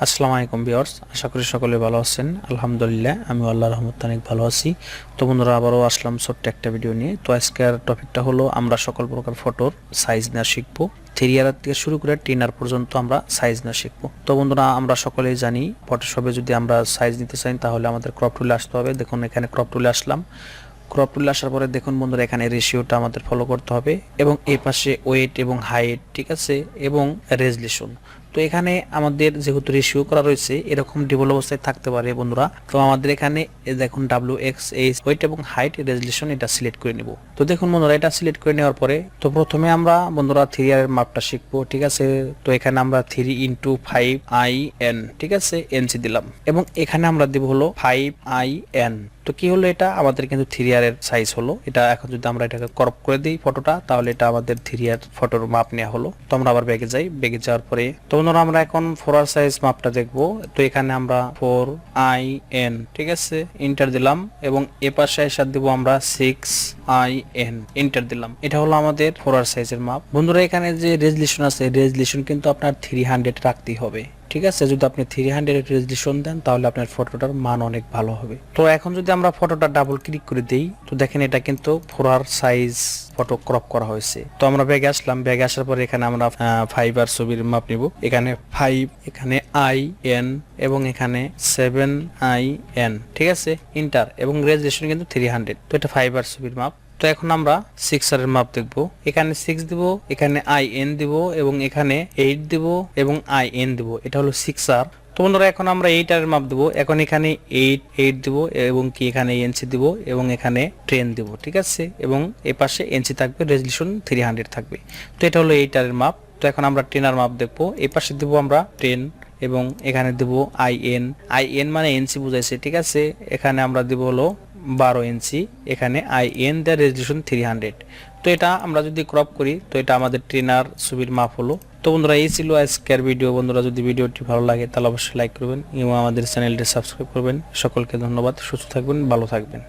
আসসালামু আলাইকুম ভিউয়ার্স, আশা করি সকলে ভালো আছেন। আলহামদুলিল্লাহ আমি আল্লাহর রহমতে অনেক ভালো আছি। তো বন্ধুরা, আবারও আসলাম ছোট্ট একটা ভিডিও নিয়ে। তো আজকের টপিকটা হলো আমরা সকল প্রকার ফটোর সাইজ নেওয়া শিখবো। 3R থেকে শুরু করে 10R পর্যন্ত আমরা সাইজ নেওয়া শিখবো। তো বন্ধুরা, আমরা সকলেই জানি ফটোশপে যদি আমরা সাইজ নিতে চাই তাহলে আমাদের ক্রপ টুলে আসতে হবে। দেখুন এখানে ক্রপ টুলে আসলাম। ক্রপ টুলে আসার পরে দেখুন বন্ধুরা, এখানে রেশিওটা আমাদের ফলো করতে হবে এবং এই পাশে ওয়েট এবং হাইট, ঠিক আছে, এবং রেজলিউশন। তো এখানে আমাদের যেহেতু রেশিও করা রয়েছে এরকম ডিবল অবস্থায় থাকতে পারে বন্ধুরা। তো আমাদের এখানে দেখুন WXH ওয়েট এবং হাইট রেজলিউশন এটা সিলেক্ট করে নিব। তো দেখুন বন্ধুরা, এটা সিলেক্ট করে নেওয়ার পরে তো প্রথমে আমরা বন্ধুরা 3R এর মাপটা শিখবো, ঠিক আছে। তো এখানে আমরা 3x5IN, ঠিক আছে, এনসি দিলাম এবং এখানে আমরা দিব হলো 5IN। তো কি হলো, এটা আমাদের কিন্তু 3R এর সাইজ হলো। এটা এখন যদি আমরা এটাকে ক্রপ করে দিই ফটোটা, তাহলে এটা আমাদের 3R ফটোর মাপ নেওয়া হলো। তো আমরা আবার ব্যাগে যাই, ব্যাগে যাওয়ার পরে তো বন্ধুরা আমরা এখন 4R সাইজ মাপটা দেখবো। তো এখানে আমরা 4IN, ঠিক আছে, এন্টার দিলাম এবং এ পাশে এসে দিব আমরা 6IN, এন্টার দিলাম। এটা হলো আমাদের 4R সাইজের মাপ। বন্ধুরা, এখানে যে রেজলিউশন আছে, রেজলিউশন কিন্তু আপনার 300 রাখতেই হবে, ঠিক আছে। যদি আপনি 300 রেজলিউশন দেন তাহলে আপনার ফটোটার মান অনেক ভালো হবে। তো এখন যদি আমরা ফটোটা ডাবল ক্লিক করে দেই, তো দেখেন এটা কিন্তু 4R সাইজ ফটো ক্রপ করা হয়েছে। তো আমরা ব্যাগে আসলাম, ব্যাগে আসার পরে এখানে আমরা 5R ছবির মাপ নিব। এখানে 5, এখানে IN এবং এখানে 7IN, ঠিক আছে, ইন্টার এবং রেজলিউশন কিন্তু 300। তো এটা 5R ছবির মাপ। তো এখন আমরা 6R এর মাপ দেখব। এখানে 6 দিব, এখানে IN দিব এবং এখানে 8 দিব এবং IN দিব। এটা হলো 6R। তো বন্ধুরা, এখন আমরা 8R এর মাপ দেব। এখন এখানে 8 দিব এবং কি এখানে এনসি দিব এবং এখানে 10 দিব, ঠিক আছে, এবং এই পাশে এনসি থাকবে, রেজলিউশন 300 থাকবে। তো এটা হলো 8R এর মাপ। তো এখন আমরা 10R মাপ দেখব। এই পাশে দিব আমরা 10 এবং এখানে দিব IN মানে এনসি বুঝাইছে, ঠিক আছে। এখানে আমরা দিব হলো 12 ইঞ্চি, এখানে IN দেয়, রেজলিউশন 300। তো এটা আমরা যদি ক্রপ করি তো এটা আমাদের 10R ছবির মাপ হলো। তো বন্ধুরা, এই ছিল আজকের ভিডিও। বন্ধুরা, যদি ভিডিওটি ভালো লাগে তাহলে অবশ্যই লাইক করবেন এবং আমাদের চ্যানেলটি সাবস্ক্রাইব করবেন। সকলকে ধন্যবাদ। সুস্থ থাকবেন, ভালো থাকবেন।